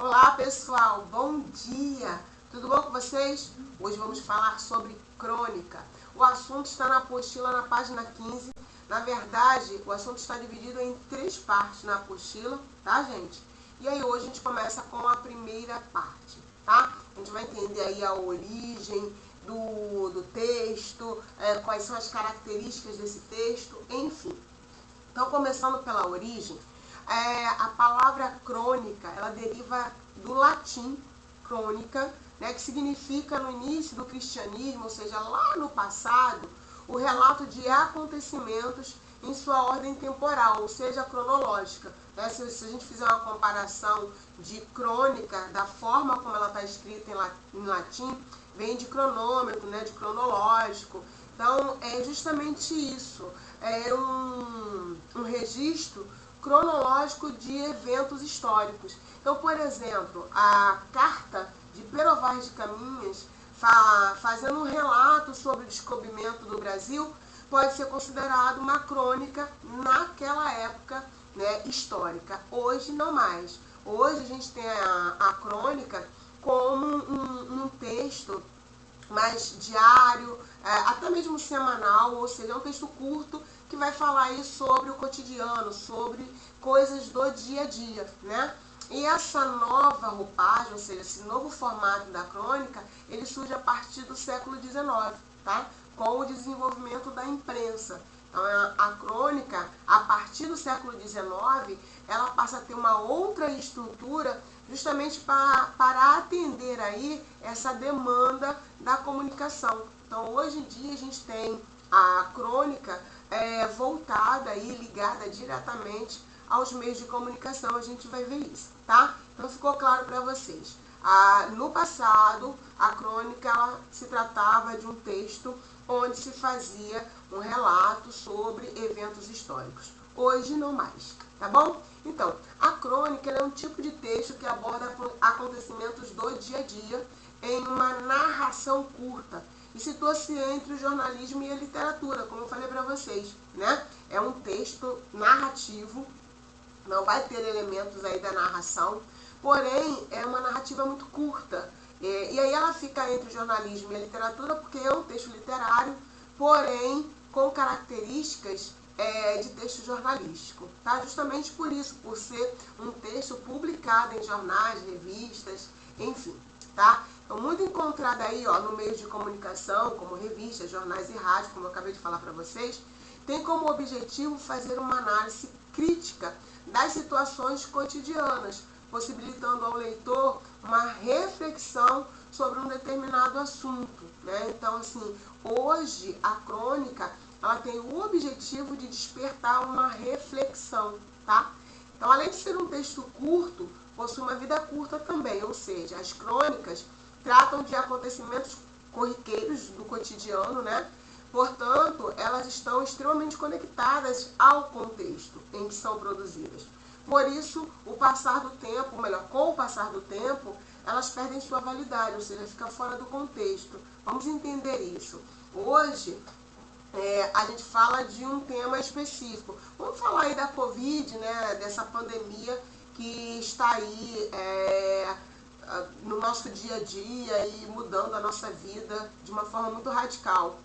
Olá pessoal, bom dia! Tudo bom com vocês? Hoje vamos falar sobre crônica. O assunto está na apostila na página 15. Na verdade, o assunto está dividido em 3 partes na apostila, tá gente? E aí hoje a gente começa com a primeira parte, tá? A gente vai entender aí a origem do texto, quais são as características desse texto, enfim. Então, começando pela origem, a palavra crônica, ela deriva do latim crônica, né, que significa no início do cristianismo, ou seja, lá no passado, o relato de acontecimentos em sua ordem temporal, ou seja, cronológica. Né? Se a gente fizer uma comparação de crônica, da forma como ela está escrita em latim, vem de cronômetro, né, de cronológico. Então, é justamente isso, é um registro cronológico de eventos históricos. Então, por exemplo, a carta de Pero Vaz de Caminhas, fazendo um relato sobre o descobrimento do Brasil, pode ser considerado uma crônica naquela época, né, histórica. Hoje não mais. Hoje a gente tem a crônica como um texto mais diário, até mesmo semanal, ou seja, é um texto curto que vai falar aí sobre o cotidiano, sobre coisas do dia a dia, né? E essa nova roupagem, ou seja, esse novo formato da crônica, ele surge a partir do século XIX, tá? Com o desenvolvimento da imprensa. Então, a crônica, a partir do século XIX, ela passa a ter uma outra estrutura justamente para atender aí essa demanda da comunicação. Então, hoje em dia, a gente tem a crônica voltada e ligada diretamente aos meios de comunicação, a gente vai ver isso, tá? Então, ficou claro para vocês. No passado, a crônica ela se tratava de um texto onde se fazia um relato sobre eventos históricos. Hoje, não mais, tá bom? Então, a crônica é um tipo de texto que aborda acontecimentos do dia a dia em uma narração curta e situa-se entre o jornalismo e a literatura, como eu falei para vocês, né? É um texto narrativo, não vai ter elementos aí da narração, porém é uma narrativa muito curta. E aí ela fica entre o jornalismo e a literatura porque é um texto literário, porém com características de texto jornalístico, tá? Justamente por isso, por ser um texto publicado em jornais, revistas, enfim, tá? Então, muito encontrado aí, ó, no meio de comunicação, como revistas, jornais e rádio, como eu acabei de falar para vocês, tem como objetivo fazer uma análise crítica das situações cotidianas, possibilitando ao leitor uma reflexão sobre um determinado assunto, né? Então, assim, hoje a crônica ela tem o objetivo de despertar uma reflexão, tá? Então, além de ser um texto curto, possui uma vida curta também, ou seja, as crônicas tratam de acontecimentos corriqueiros do cotidiano, né? Portanto, elas estão extremamente conectadas ao contexto em que são produzidas. Por isso, o passar do tempo, melhor, com o passar do tempo, elas perdem sua validade, ou seja, fica fora do contexto. Vamos entender isso. Hoje, a gente fala de um tema específico. Vamos falar aí da Covid, né, dessa pandemia que está aí no nosso dia a dia e mudando a nossa vida de uma forma muito radical.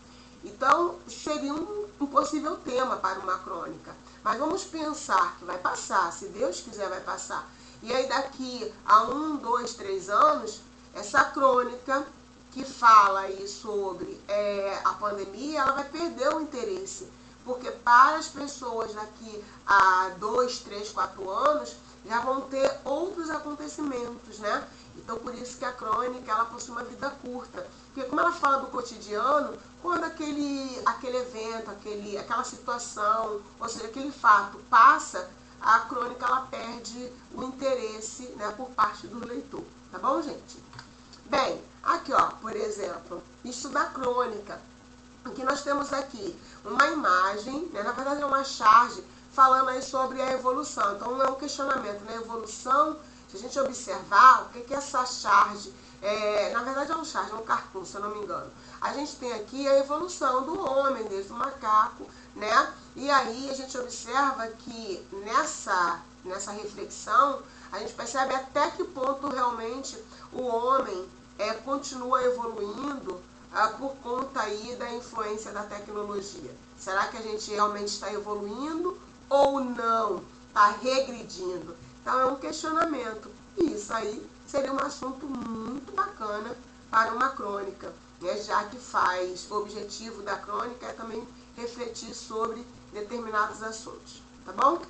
Então, seria um possível tema para uma crônica. Mas vamos pensar que vai passar, se Deus quiser vai passar. E aí daqui a 1, 2, 3 anos, essa crônica que fala aí sobre a pandemia, ela vai perder o interesse. Porque para as pessoas daqui a 2, 3, 4 anos, já vão ter outros acontecimentos, né? Então, por isso que a crônica, ela possui uma vida curta. Porque como ela fala do cotidiano, quando aquele evento, aquela situação, ou seja, aquele fato passa, a crônica, ela perde o interesse, né, por parte do leitor. Tá bom, gente? Bem, aqui, ó, por exemplo, isso da crônica. O que nós temos aqui? Uma imagem, né, na verdade é uma charge, falando aí sobre a evolução. Então, é um questionamento, né? Evolução, se a gente observar, o que é essa charge? Na verdade, é um charge, é um cartoon, se eu não me engano. A gente tem aqui a evolução do homem, desde o macaco, né? E aí a gente observa que nessa reflexão, a gente percebe até que ponto realmente o homem continua evoluindo por conta aí da influência da tecnologia. Será que a gente realmente está evoluindo ou não? Está regredindo? Então é um questionamento. E isso aí seria um assunto muito bacana para uma crônica, né? Já que o objetivo da crônica é também refletir sobre determinados assuntos, tá bom?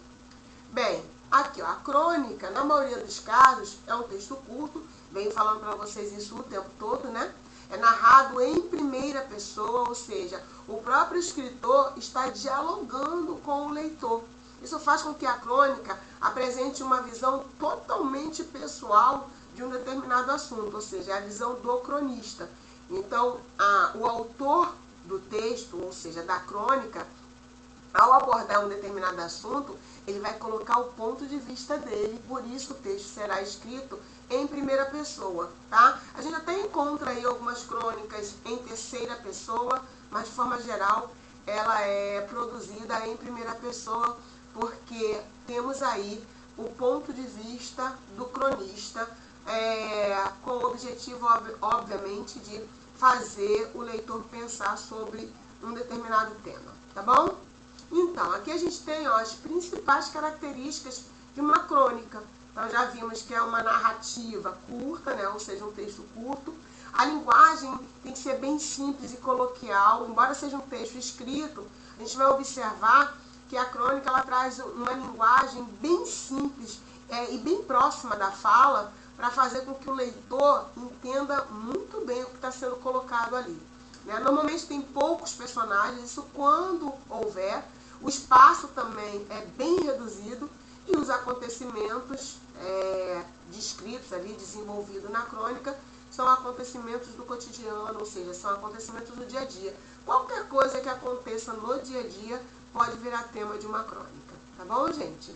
Bem, aqui ó, a crônica, na maioria dos casos, é um texto curto, venho falando para vocês isso o tempo todo, né? É narrado em primeira pessoa, ou seja, o próprio escritor está dialogando com o leitor. Isso faz com que a crônica apresente uma visão totalmente pessoal de um determinado assunto, ou seja, é a visão do cronista. Então, o autor do texto, ou seja, da crônica, ao abordar um determinado assunto, ele vai colocar o ponto de vista dele, por isso o texto será escrito em primeira pessoa, tá? A gente até encontra aí algumas crônicas em terceira pessoa, mas de forma geral ela é produzida em primeira pessoa, porque temos aí o ponto de vista do cronista, com o objetivo, obviamente, de fazer o leitor pensar sobre um determinado tema, tá bom? Então, aqui a gente tem as principais características de uma crônica. Então, já vimos que é uma narrativa curta, né? Ou seja, um texto curto. A linguagem tem que ser bem simples e coloquial. Embora seja um texto escrito, a gente vai observar que a crônica ela traz uma linguagem bem simples e bem próxima da fala, para fazer com que o leitor entenda muito bem o que está sendo colocado ali. Né? Normalmente tem poucos personagens, isso quando houver. O espaço também é bem reduzido e os acontecimentos descritos ali, desenvolvidos na crônica, são acontecimentos do cotidiano, ou seja, são acontecimentos do dia a dia. Qualquer coisa que aconteça no dia a dia pode virar tema de uma crônica, tá bom, gente?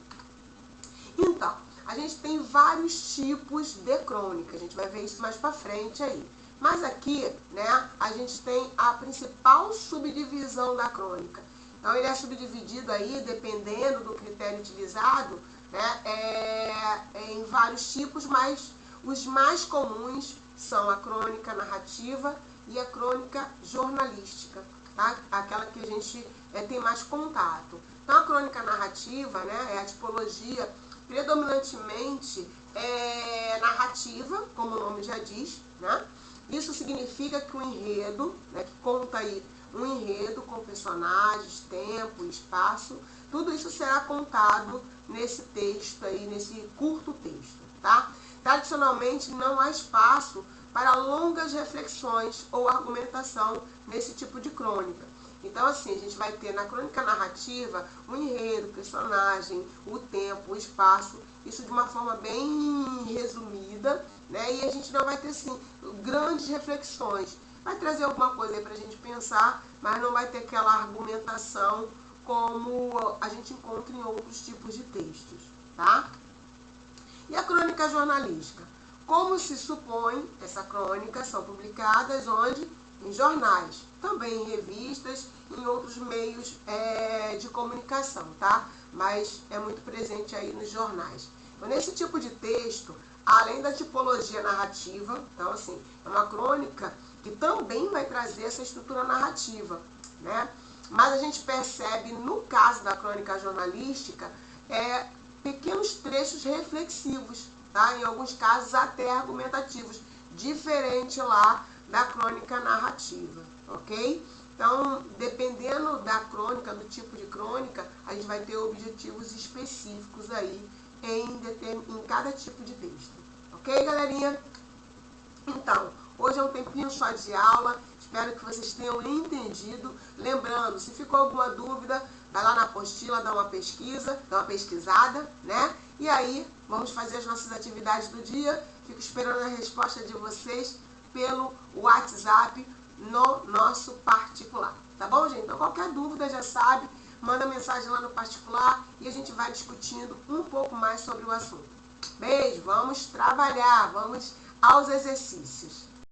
Então, a gente tem vários tipos de crônica, a gente vai ver isso mais pra frente aí. Mas aqui, né, a gente tem a principal subdivisão da crônica. Então, ele é subdividido aí, dependendo do critério utilizado, né, em vários tipos, mas os mais comuns são a crônica narrativa e a crônica jornalística, tá? Aquela que a gente tem mais contato. Então, a crônica narrativa, né, é a tipologia predominantemente narrativa, como o nome já diz, né? Isso significa que o enredo, né, que conta aí um enredo com personagens, tempo, espaço, tudo isso será contado nesse texto aí, nesse curto texto, tá? Tradicionalmente não há espaço para longas reflexões ou argumentação nesse tipo de crônica. Então, assim, a gente vai ter na crônica narrativa o enredo, o personagem, o tempo, o espaço, isso de uma forma bem resumida, né? E a gente não vai ter, assim, grandes reflexões. Vai trazer alguma coisa aí pra gente pensar, mas não vai ter aquela argumentação como a gente encontra em outros tipos de textos, tá? E a crônica jornalística? Como se supõe, essas crônicas são publicadas onde? Em jornais, também em revistas, em outros meios de comunicação, tá? Mas é muito presente aí nos jornais. Então, nesse tipo de texto, além da tipologia narrativa, então, assim, é uma crônica que também vai trazer essa estrutura narrativa, né? Mas a gente percebe, no caso da crônica jornalística, pequenos trechos reflexivos, tá? Em alguns casos até argumentativos, diferente lá da crônica narrativa, ok? Então, dependendo da crônica, do tipo de crônica, a gente vai ter objetivos específicos aí em cada tipo de texto, ok, galerinha? Então, hoje é um tempinho só de aula, espero que vocês tenham entendido. Lembrando, se ficou alguma dúvida, vai lá na apostila, dá uma pesquisada, né? E aí, vamos fazer as nossas atividades do dia. Fico esperando a resposta de vocês pelo WhatsApp no nosso particular, tá bom, gente? Então, qualquer dúvida já sabe, manda mensagem lá no particular e a gente vai discutindo um pouco mais sobre o assunto. Beijo, vamos trabalhar, vamos aos exercícios.